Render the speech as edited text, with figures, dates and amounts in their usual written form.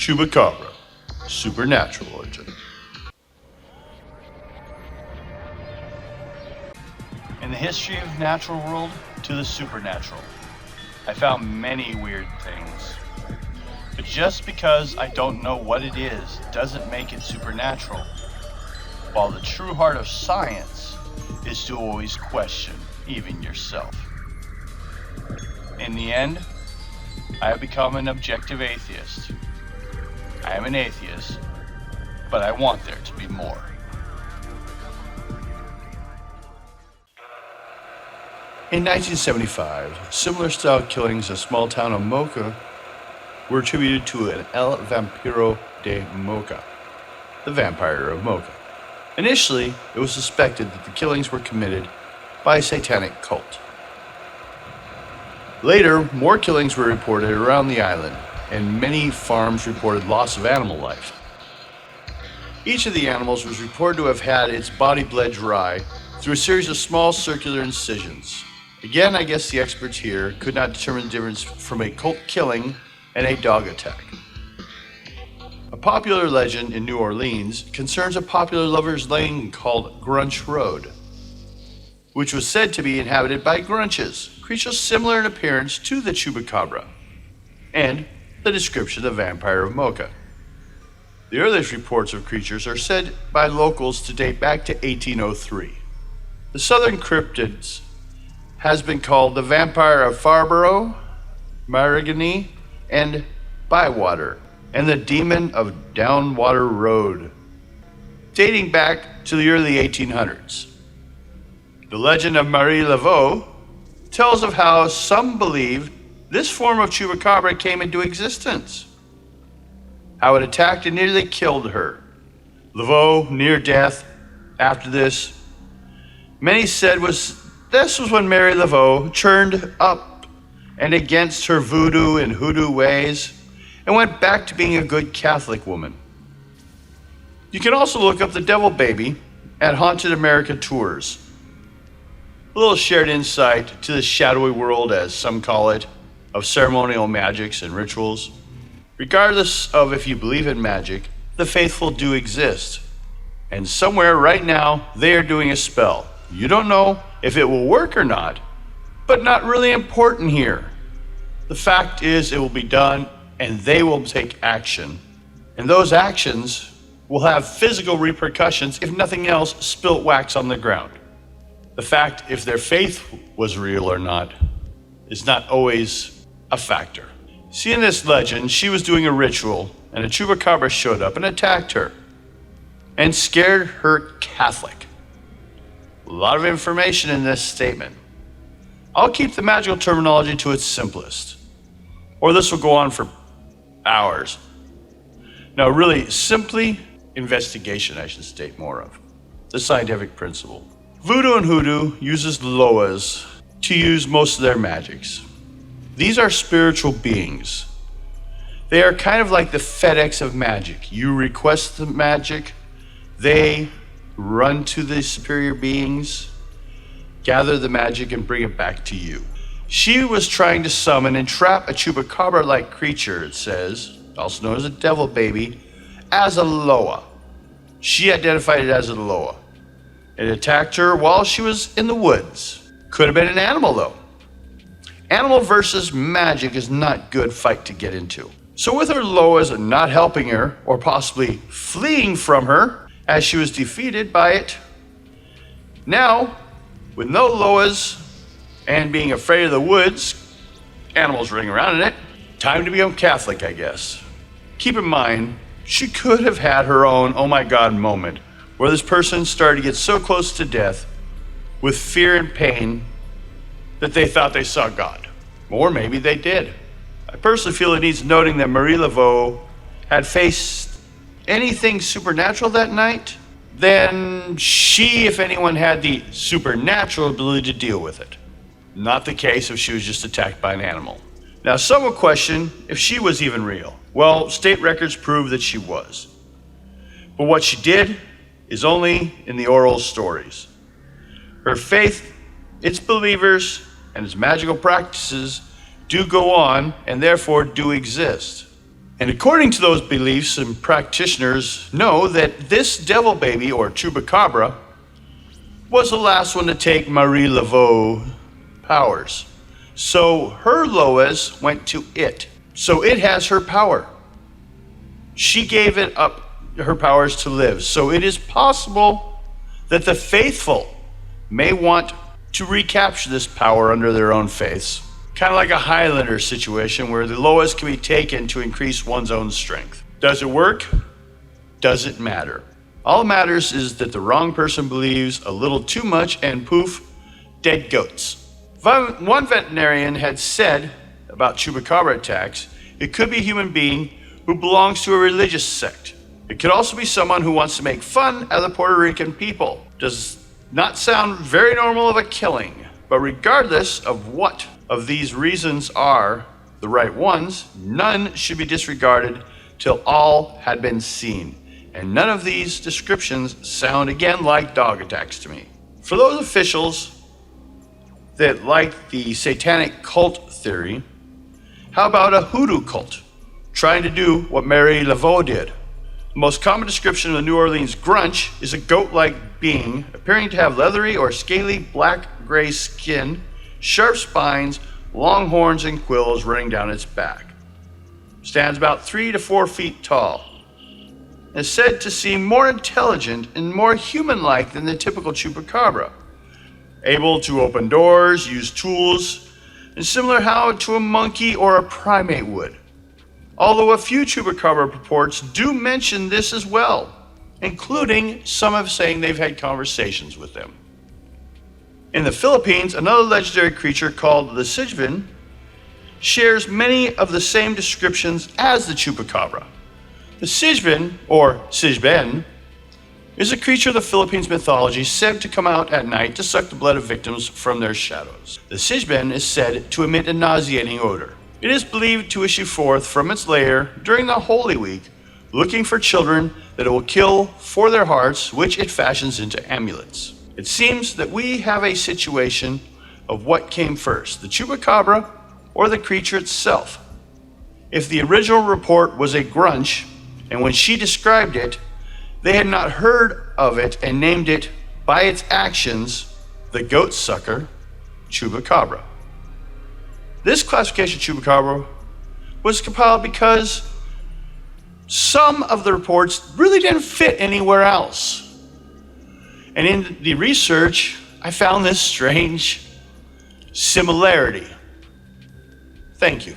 Chupacabra, supernatural origin. In the history of the natural world to the supernatural, I found many weird things. But just because I don't know what it is doesn't make it supernatural. While the true heart of science is to always question even yourself. In the end, I have become an objective atheist. I am an atheist, but I want there to be more. In 1975, similar style killings of small town of Mocha were attributed to an El Vampiro de Mocha, the vampire of Mocha. Initially, it was suspected that the killings were committed by a satanic cult. Later, more killings were reported around the island, and many farms reported loss of animal life. Each of the animals was reported to have had its body bled dry through a series of small circular incisions. Again, I guess the experts here could not determine the difference from a cult killing and a dog attack. A popular legend in New Orleans concerns a popular lover's lane called Grunch Road, which was said to be inhabited by grunches, creatures similar in appearance to the chupacabra, and the description of the vampire of Mocha. The earliest reports of creatures are said by locals to date back to 1803. The southern cryptids has been called the vampire of Farborough, Marigny, and Bywater, and the demon of Downwater Road, dating back to the early 1800s. The legend of Marie Laveau tells of how some believe this form of chupacabra came into existence, how it attacked and nearly killed her. Laveau, near death after this, many said this was when Mary Laveau turned up and against her voodoo and hoodoo ways and went back to being a good Catholic woman. You can also look up the Devil Baby at Haunted America Tours. A little shared insight to the shadowy world, as some call it, of ceremonial magics and rituals. Regardless of if you believe in magic, the faithful do exist. And somewhere right now, they are doing a spell. You don't know if it will work or not, but not really important here. The fact is, it will be done, and they will take action. And those actions will have physical repercussions, if nothing else, spilt wax on the ground. The fact if their faith was real or not is not always a factor. See, in this legend, she was doing a ritual, and a chupacabra showed up and attacked her and scared her Catholic. A lot of information in this statement. I'll keep the magical terminology to its simplest, or this will go on for hours. Now, really, simply, investigation, I should state more of, the scientific principle. Voodoo and hoodoo uses loas to use most of their magics. These are spiritual beings. They are kind of like the FedEx of magic. You request the magic, they run to the superior beings, gather the magic, and bring it back to you. She was trying to summon and trap a chupacabra-like creature, it says, also known as a devil baby, as a loa. She identified it as a loa. It attacked her while she was in the woods. Could have been an animal, though. Animal versus magic is not good fight to get into. So with her loas not helping her, or possibly fleeing from her, as she was defeated by it, now, with no loas and being afraid of the woods, animals running around in it, time to become Catholic, I guess. Keep in mind, she could have had her own oh my God moment, where this person started to get so close to death with fear and pain that they thought they saw God. Or maybe they did. I personally feel it needs noting that Marie Laveau had faced anything supernatural that night, then she, if anyone, had the supernatural ability to deal with it. Not the case if she was just attacked by an animal. Now, some will question if she was even real. Well, state records prove that she was. But what she did is only in the oral stories. Her faith, its believers, and its magical practices do go on and therefore do exist. And according to those beliefs, and practitioners know that this devil baby, or chupacabra, was the last one to take Marie Laveau's powers. So her Loas went to it. So it has her power. She gave it up, her powers to live. So it is possible that the faithful may want to recapture this power under their own faiths. Kind of like a Highlander situation where the Loas can be taken to increase one's own strength. Does it work? Doesn't matter. All that matters is that the wrong person believes a little too much and poof, dead goats. One veterinarian had said about chupacabra attacks, it could be a human being who belongs to a religious sect. It could also be someone who wants to make fun of the Puerto Rican people. Does not sound very normal of a killing, but regardless of what of these reasons are the right ones, none should be disregarded till all had been seen. And none of these descriptions sound again like dog attacks to me. For those officials that like the satanic cult theory, how about a hoodoo cult trying to do what Marie Laveau did? The most common description of the New Orleans grunge is a goat-like being appearing to have leathery or scaly black-gray skin, sharp spines, long horns and quills running down its back. Stands about 3 to 4 feet tall. Is said to seem more intelligent and more human-like than the typical chupacabra. Able to open doors, use tools, and similar how to a monkey or a primate would. Although a few chupacabra reports do mention this as well, including some of saying they've had conversations with them. In the Philippines, another legendary creature called the Sijbin shares many of the same descriptions as the chupacabra. The Sijbin, or Sijben, is a creature of the Philippines mythology said to come out at night to suck the blood of victims from their shadows. The Sijben is said to emit a nauseating odor. It is believed to issue forth from its lair during the Holy Week, looking for children that it will kill for their hearts, which it fashions into amulets. It seems that we have a situation of what came first, the chupacabra or the creature itself. If the original report was a grunge, and when she described it, they had not heard of it and named it by its actions, the goat sucker, chupacabra. This classification of chupacabra was compiled because some of the reports really didn't fit anywhere else. And in the research, I found this strange similarity. Thank you.